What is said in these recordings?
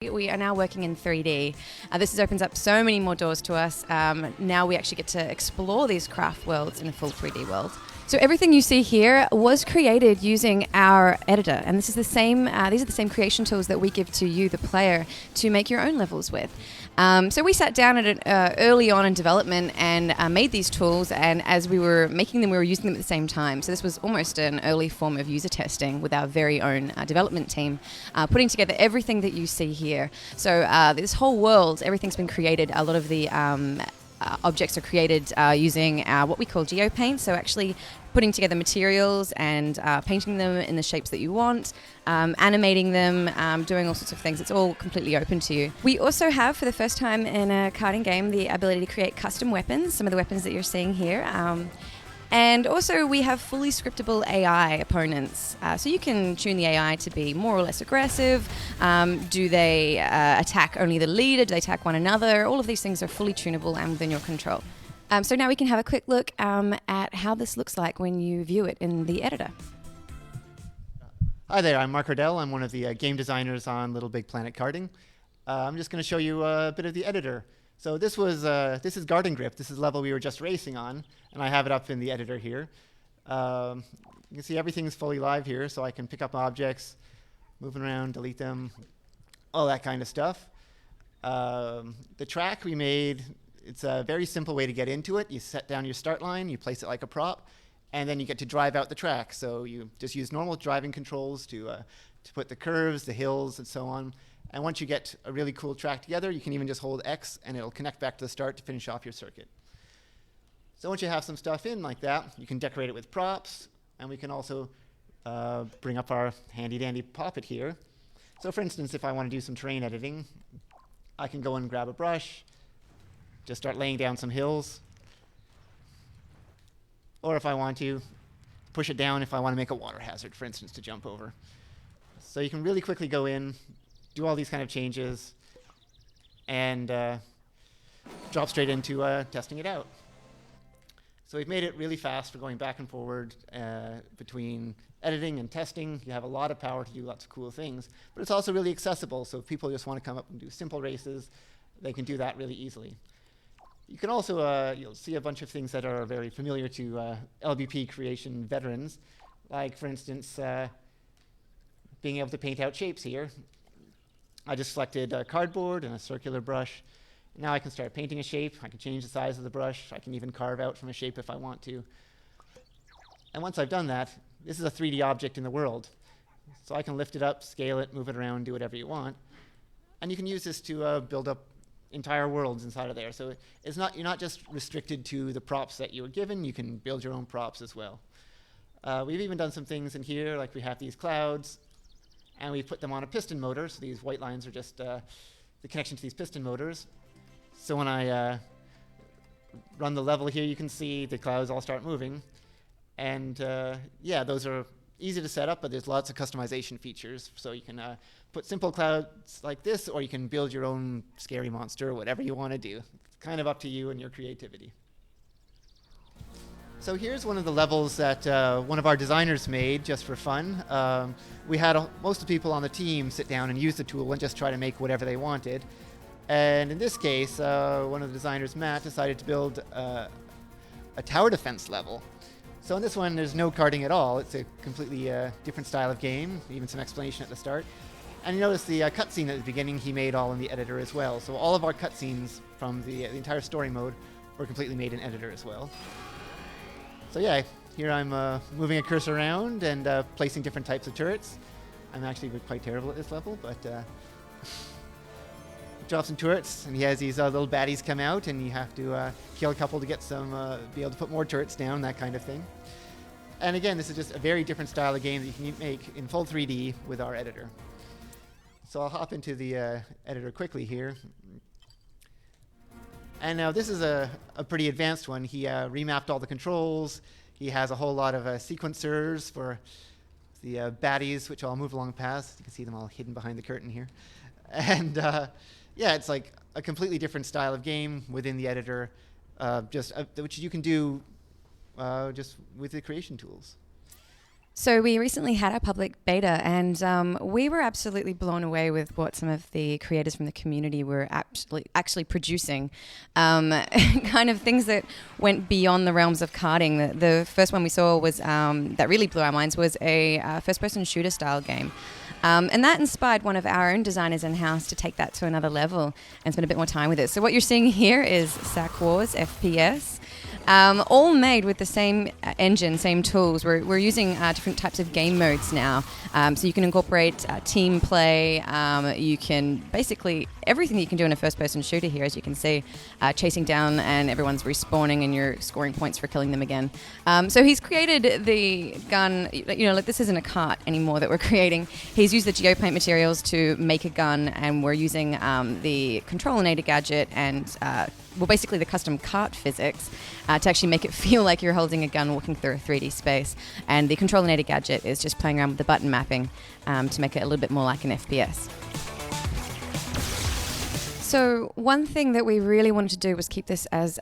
We are now working in 3D. This opens up so many more doors to us. Now we actually get to explore these craft worlds in a full 3D world. So everything you see here was created using our editor, and this is the same. These are the same creation tools that we give to you, the player, to make your own levels with. So we sat down early on in development and made these tools, and as we were making them, we were using them at the same time. So this was almost an early form of user testing with our very own development team, putting together everything that you see here. So this whole world, everything's been created. A lot of the objects are created using what we call GeoPaint, so actually putting together materials and painting them in the shapes that you want, animating them, doing all sorts of things. It's all completely open to you. We also have, for the first time in a karting game, the ability to create custom weapons, some of the weapons that you're seeing here. And also we have fully scriptable AI opponents. So you can tune the AI to be more or less aggressive. Do they attack only the leader? Do they attack one another? All of these things are fully tunable and within your control. So now we can have a quick look at how this looks like when you view it in the editor. Hi there, I'm Mark Hardell. I'm one of the game designers on LittleBigPlanet Karting. I'm just going to show you a bit of the editor. So this is Garden Grip. This is the level we were just racing on, and I have it up in the editor here. You can see everything's fully live here, so I can pick up objects, move them around, delete them, all that kind of stuff. The track we made, it's a very simple way to get into it. You set down your start line, you place it like a prop, and then you get to drive out the track. So you just use normal driving controls to put the curves, the hills, and so on. And once you get a really cool track together, you can even just hold X and it'll connect back to the start to finish off your circuit. So once you have some stuff in like that, you can decorate it with props, and we can also bring up our handy dandy poppet here. So for instance, if I want to do some terrain editing, I can go and grab a brush, just start laying down some hills. Or if I want to, push it down if I want to make a water hazard, for instance, to jump over. So you can really quickly go in, do all these kind of changes, and drop straight into testing it out. So we've made it really fast for going back and forward between editing and testing. You have a lot of power to do lots of cool things, but it's also really accessible. So if people just want to come up and do simple races, they can do that really easily. You can also you'll see a bunch of things that are very familiar to LBP creation veterans, like for instance, being able to paint out shapes here. I just selected cardboard and a circular brush. Now I can start painting a shape. I can change the size of the brush. I can even carve out from a shape if I want to. And once I've done that, this is a 3D object in the world. So I can lift it up, scale it, move it around, do whatever you want. And you can use this to build up entire worlds inside of there. So you're not just restricted to the props that you were given. You can build your own props as well. We've even done some things in here, like we have these clouds, and we put them on a piston motor. So these white lines are just the connection to these piston motors. So when I run the level here, you can see the clouds all start moving. And yeah, those are easy to set up, but there's lots of customization features. So you can put simple clouds like this, or you can build your own scary monster, whatever you want to do. It's kind of up to you and your creativity. So here's one of the levels that one of our designers made just for fun. We had most of the people on the team sit down and use the tool and just try to make whatever they wanted. And in this case, one of the designers, Matt, decided to build a tower defense level. So in this one, there's no karting at all. It's a completely different style of game, even some explanation at the start. And you notice the cutscene at the beginning, he made all in the editor as well. So all of our cutscenes from the entire story mode were completely made in editor as well. So yeah, here I'm moving a cursor around and placing different types of turrets. I'm actually quite terrible at this level, but drop some turrets, and he has these little baddies come out, and you have to kill a couple to get some, be able to put more turrets down, that kind of thing. And again, this is just a very different style of game that you can make in full 3D with our editor. So I'll hop into the editor quickly here. And now this is a pretty advanced one. He remapped all the controls. He has a whole lot of sequencers for the baddies, which I'll move along past. You can see them all hidden behind the curtain here. And yeah, it's like a completely different style of game within the editor, which you can do just with the creation tools. So we recently had our public beta, and we were absolutely blown away with what some of the creators from the community were actually producing. Kind of things that went beyond the realms of karting. The first one we saw was that really blew our minds was a first-person shooter style game. And that inspired one of our own designers in-house to take that to another level and spend a bit more time with it. So what you're seeing here is Sack Wars FPS. All made with the same engine, same tools. We're using different types of game modes now. So you can incorporate team play. You can basically everything that you can do in a first-person shooter here, as you can see, chasing down and everyone's respawning and you're scoring points for killing them again. So he's created the gun, like this isn't a kart anymore that we're creating. He's used the geopaint materials to make a gun, and we're using the controlinator gadget and basically the custom kart physics to actually make it feel like you're holding a gun walking through a 3D space. And the controlinator gadget is just playing around with the button mapping to make it a little bit more like an FPS. So one thing that we really wanted to do was keep this as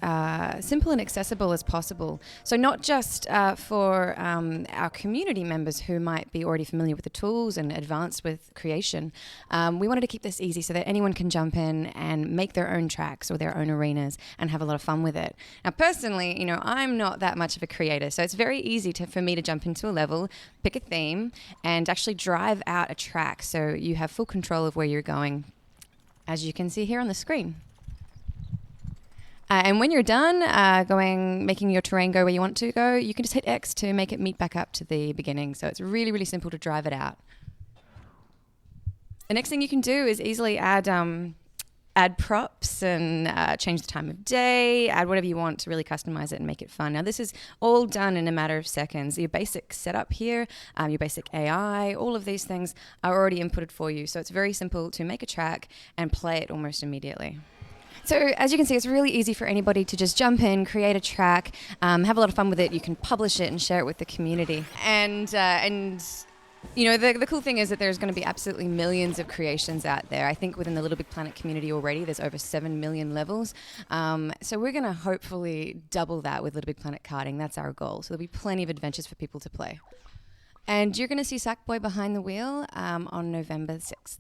simple and accessible as possible. So not just for our community members who might be already familiar with the tools and advanced with creation. We wanted to keep this easy so that anyone can jump in and make their own tracks or their own arenas and have a lot of fun with it. Now personally, I'm not that much of a creator, so it's very easy for me to jump into a level, pick a theme, and actually drive out a track so you have full control of where you're going, as you can see here on the screen. And when you're done making your terrain go where you want to go, you can just hit X to make it meet back up to the beginning. So it's really, really simple to drive it out. The next thing you can do is easily add props and change the time of day, add whatever you want to really customize it and make it fun. Now this is all done in a matter of seconds. Your basic setup here, your basic AI, all of these things are already inputted for you. So it's very simple to make a track and play it almost immediately. So as you can see, it's really easy for anybody to just jump in, create a track, have a lot of fun with it. You can publish it and share it with the community. And the cool thing is that there's going to be absolutely millions of creations out there. I think within the LittleBigPlanet community already, there's over 7 million levels. So we're going to hopefully double that with LittleBigPlanet Karting. That's our goal. So there'll be plenty of adventures for people to play. And you're going to see Sackboy behind the wheel on November 6th.